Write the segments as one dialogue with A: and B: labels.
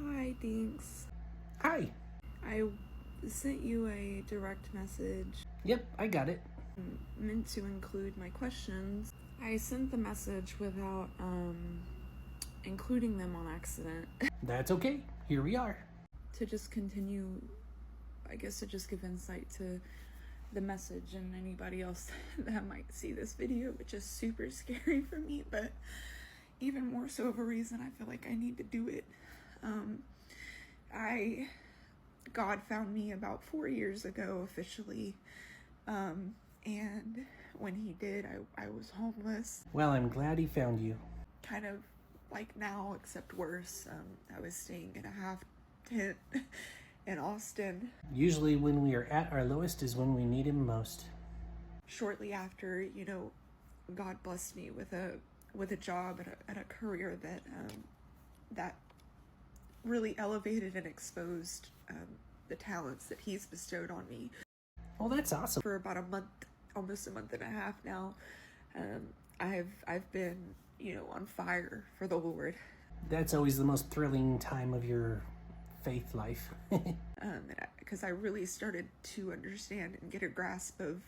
A: Hi, thanks.
B: Hi.
A: I sent you a direct message
B: Yep, I got it.
A: meant to include my questions. I sent the message without including them on accident.
B: That's okay. Here we are.
A: To just continue, I guess, to just give insight to the message and anybody else that might see this video, which is super scary for me, but even more so of a reason I feel like I need to do it. God found me about 4 years ago officially, and when he did, I was homeless.
B: Well, I'm glad he found you.
A: Kind of like now, except worse. I was staying in a half tent in Austin.
B: Usually when we are at our lowest is when we need him most.
A: Shortly after, God blessed me with a job at a career that really elevated and exposed the talents that he's bestowed on me.
B: Well, that's awesome.
A: For about a month, almost a month and a half now, I've been, on fire for the Lord.
B: That's always the most thrilling time of your faith life.
A: Because I really started to understand and get a grasp of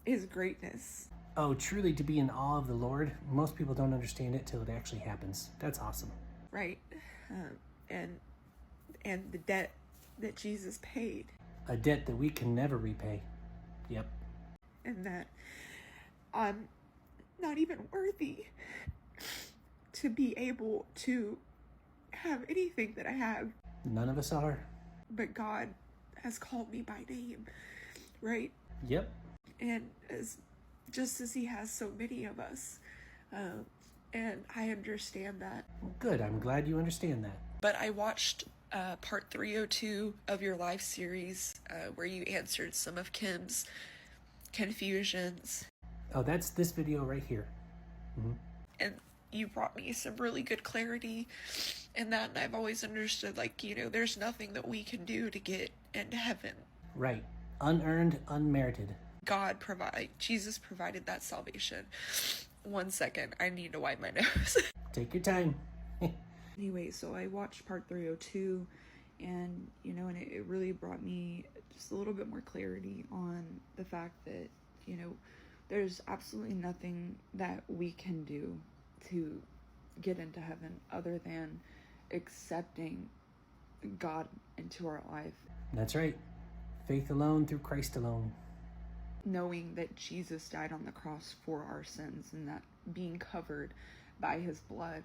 A: his greatness.
B: Oh, truly to be in awe of the Lord. Most people don't understand it till it actually happens. That's awesome.
A: Right. And the debt that Jesus paid.
B: A debt that we can never repay. Yep.
A: And that I'm not even worthy to be able to have anything that I have.
B: None of us are.
A: But God has called me by name, right?
B: Yep.
A: And just as he has so many of us. And I understand that.
B: Well, good. I'm glad you understand that.
A: But I watched part 302 of your live series where you answered some of Kim's confusions.
B: Oh, that's this video right here. Mm-hmm.
A: And you brought me some really good clarity in that. And I've always understood, there's nothing that we can do to get into heaven.
B: Right. Unearned, unmerited.
A: Jesus provided that salvation. 1 second, I need to wipe my nose.
B: Take your time.
A: Anyway, so I watched part 302 and, and it really brought me just a little bit more clarity on the fact that, there's absolutely nothing that we can do to get into heaven other than accepting God into our life.
B: That's right. Faith alone through Christ alone.
A: Knowing that Jesus died on the cross for our sins and that being covered by his blood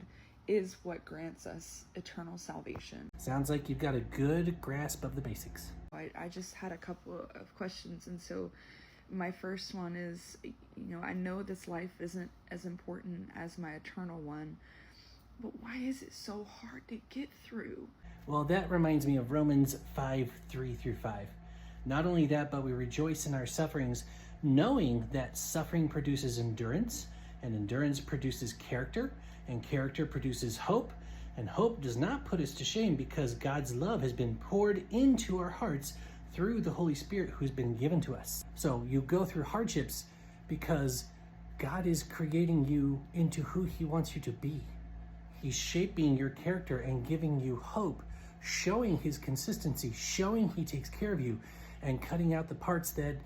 A: is what grants us eternal salvation.
B: Sounds like you've got a good grasp of the basics.
A: I just had a couple of questions, and so my first one is, I know this life isn't as important as my eternal one, but why is it so hard to get through?
B: Well, that reminds me of Romans 5:3-5. Not only that, but we rejoice in our sufferings, knowing that suffering produces endurance, and endurance produces character, and character produces hope, and hope does not put us to shame because God's love has been poured into our hearts through the Holy Spirit who's been given to us. So you go through hardships because God is creating you into who he wants you to be. He's shaping your character and giving you hope, showing his consistency, showing he takes care of you, and cutting out the parts that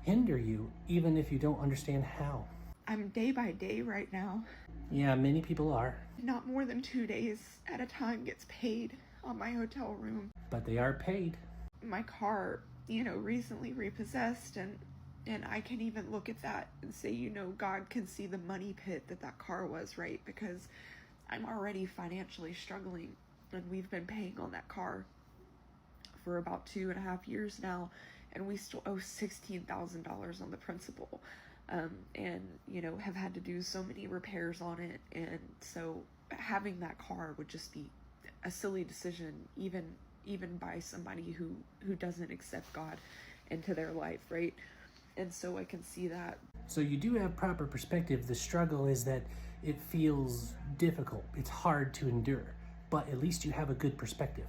B: hinder you, even if you don't understand how.
A: I'm day by day right now.
B: Yeah, many people are.
A: Not more than 2 days at a time gets paid on my hotel room.
B: But they are paid.
A: My car, recently repossessed, and I can even look at that and say, God can see the money pit that car was, right? Because I'm already financially struggling, and we've been paying on that car for about 2.5 years now, and we still owe $16,000 on the principal, and have had to do so many repairs on it. And so having that car would just be a silly decision, even by somebody who doesn't accept God into their life, right? And so I can see that.
B: So you do have proper perspective. The struggle is that it feels difficult. It's hard to endure, but at least you have a good perspective.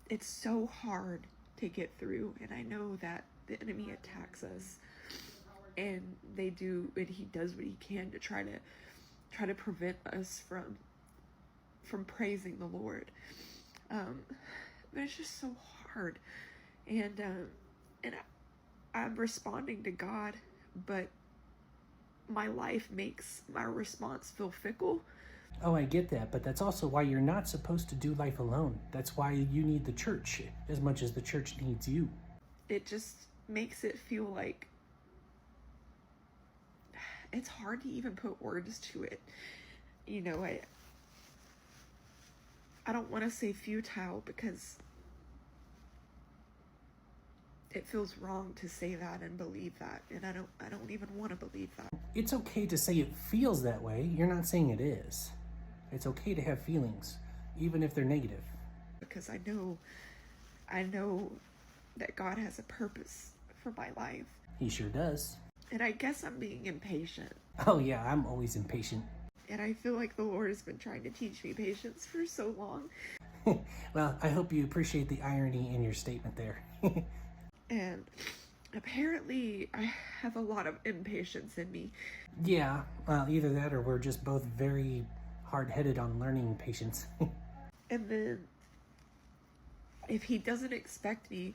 A: It's so hard to get through, and I know that the enemy attacks us, and he does what he can to try to prevent us from praising the Lord. but it's just so hard. And I'm responding to God, but my life makes my response feel fickle.
B: Oh, I get that, but that's also why you're not supposed to do life alone. That's why you need the church as much as the church needs you.
A: It just makes it feel like it's hard to even put words to it. You know, I don't want to say futile because it feels wrong to say that and believe that, and I don't even want to believe that.
B: It's okay to say it feels that way. You're not saying it is. It's okay to have feelings, even if they're negative.
A: Because I know that God has a purpose for my life.
B: He sure does.
A: And I guess I'm being impatient.
B: Oh yeah, I'm always impatient.
A: And I feel like the Lord has been trying to teach me patience for so long.
B: Well, I hope you appreciate the irony in your statement there.
A: And apparently I have a lot of impatience in me.
B: Yeah, well, either that or we're just both very hard-headed on learning patience.
A: And then if he doesn't expect me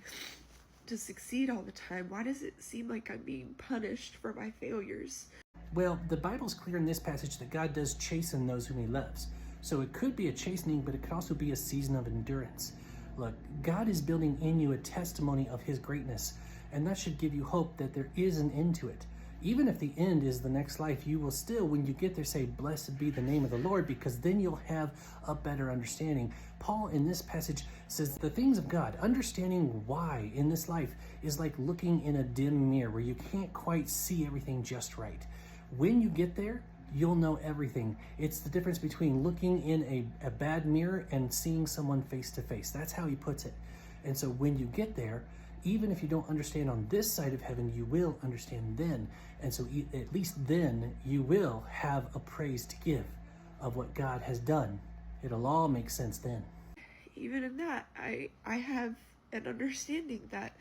A: to succeed all the time, why does it seem like I'm being punished for my failures?
B: Well, the Bible's clear in this passage that God does chasten those whom he loves. So it could be a chastening, but it could also be a season of endurance. Look, God is building in you a testimony of his greatness, and that should give you hope that there is an end to it. Even if the end is the next life, you will still, when you get there, say, "Blessed be the name of the Lord," because then you'll have a better understanding. Paul, in this passage, says the things of God, understanding why in this life, is like looking in a dim mirror where you can't quite see everything just right. When you get there, you'll know everything. It's the difference between looking in a bad mirror and seeing someone face to face. That's how he puts it. And so when you get there, even if you don't understand on this side of heaven, you will understand then. And so at least then you will have a praise to give of what God has done. It'll all make sense then.
A: Even in that, I have an understanding that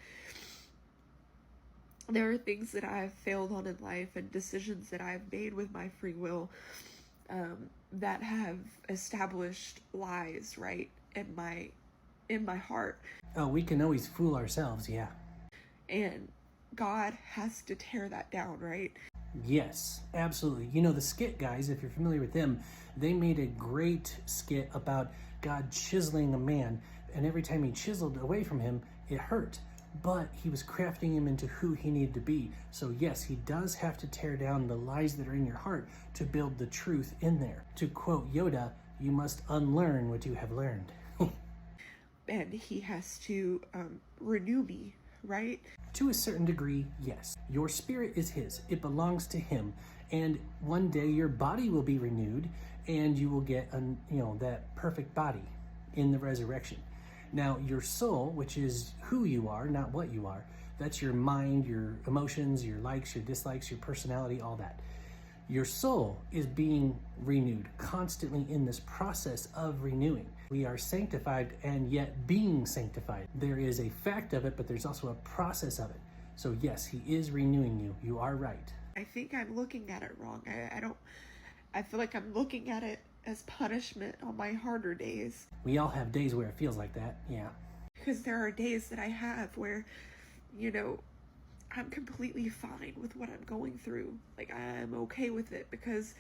A: there are things that I've failed on in life and decisions that I've made with my free will that have established lies, right, in my heart.
B: Oh, we can always fool ourselves, yeah.
A: And God has to tear that down, right?
B: Yes, absolutely. You know, the skit guys, if you're familiar with them, they made a great skit about God chiseling a man, and every time he chiseled away from him, it hurt. But he was crafting him into who he needed to be. So yes, he does have to tear down the lies that are in your heart to build the truth in there. To quote Yoda, you must unlearn what you have learned.
A: And he has to renew me, right?
B: To a certain degree, yes. Your spirit is his. It belongs to him. And one day your body will be renewed and you will get that perfect body in the resurrection. Now, your soul, which is who you are, not what you are, that's your mind, your emotions, your likes, your dislikes, your personality, all that. Your soul is being renewed constantly in this process of renewing. We are sanctified and yet being sanctified. There is a fact of it, but there's also a process of it. So yes, he is renewing you. You are right.
A: I think I'm looking at it wrong. I feel like I'm looking at it as punishment on my harder days.
B: We all have days where it feels like that, yeah.
A: Because there are days that I have where, I'm completely fine with what I'm going through. Like, I'm okay with it because,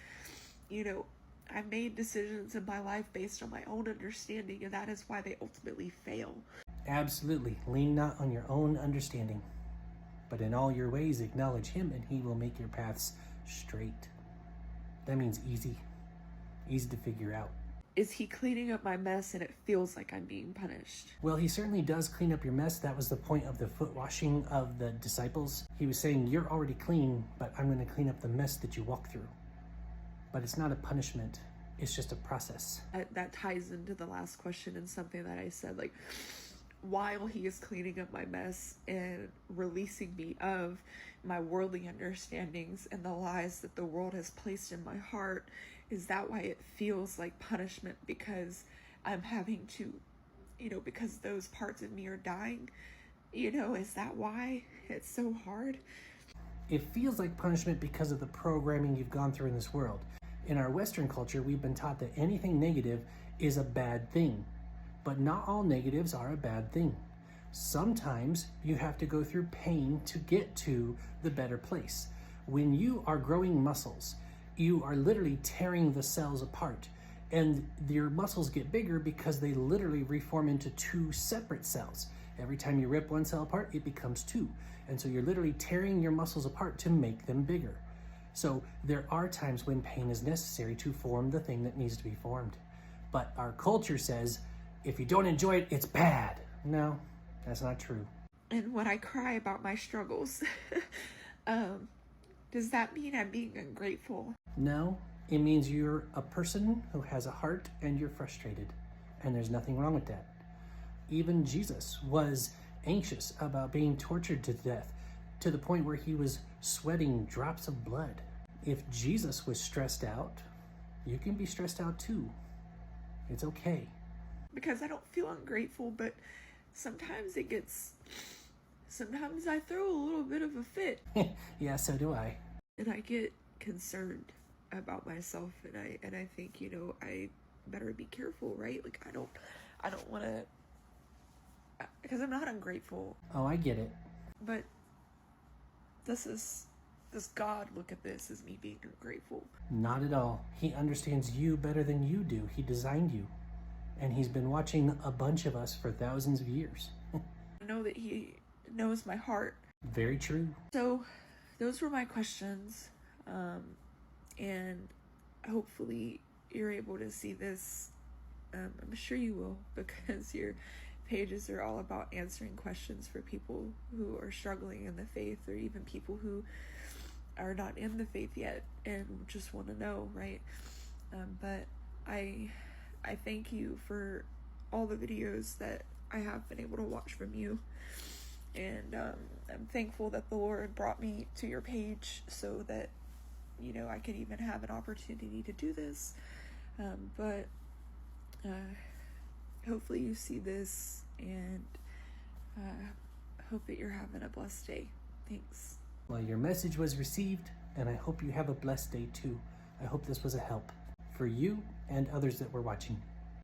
A: I've made decisions in my life based on my own understanding, and that is why they ultimately fail.
B: Absolutely. Lean not on your own understanding, but in all your ways acknowledge him, and he will make your paths straight. That means easy to figure out.
A: Is he cleaning up my mess and it feels like I'm being punished?
B: Well, he certainly does clean up your mess. That was the point of the foot washing of the disciples. He was saying, you're already clean, but I'm going to clean up the mess that you walk through. But it's not a punishment. It's just a process.
A: That ties into the last question and something that I said, like, while he is cleaning up my mess and releasing me of my worldly understandings and the lies that the world has placed in my heart, is that why it feels like punishment? Because I'm having to, because those parts of me are dying? Is that why it's so hard?
B: It feels like punishment because of the programming you've gone through in this world. In our Western culture, we've been taught that anything negative is a bad thing. But not all negatives are a bad thing. Sometimes you have to go through pain to get to the better place. When you are growing muscles, you are literally tearing the cells apart, and your muscles get bigger because they literally reform into two separate cells. Every time you rip one cell apart, it becomes two. And so you're literally tearing your muscles apart to make them bigger. So there are times when pain is necessary to form the thing that needs to be formed. But our culture says, if you don't enjoy it, it's bad. No, that's not true.
A: And when I cry about my struggles, does that mean I'm being ungrateful?
B: No, it means you're a person who has a heart and you're frustrated. And there's nothing wrong with that. Even Jesus was anxious about being tortured to death, to the point where he was sweating drops of blood. If Jesus was stressed out, you can be stressed out too. It's okay.
A: Because I don't feel ungrateful, but sometimes I throw a little bit of a fit.
B: Yeah, so do I.
A: And I get concerned about myself, and I think, I better be careful, right? Like, I don't want to, because I'm not ungrateful.
B: Oh, I get it.
A: But does God look at this as me being ungrateful?
B: Not at all. He understands you better than you do. He designed you. And he's been watching a bunch of us for thousands of years.
A: I know that he knows my heart.
B: Very true.
A: So those were my questions. And hopefully you're able to see this. I'm sure you will, because your pages are all about answering questions for people who are struggling in the faith, or even people who are not in the faith yet and just want to know, right? But I thank you for all the videos that I have been able to watch from you. And I'm thankful that the Lord brought me to your page so that, I could even have an opportunity to do this. But hopefully you see this, and hope that you're having a blessed day. Thanks.
B: Well, your message was received, and I hope you have a blessed day too. I hope this was a help for you and others that were watching.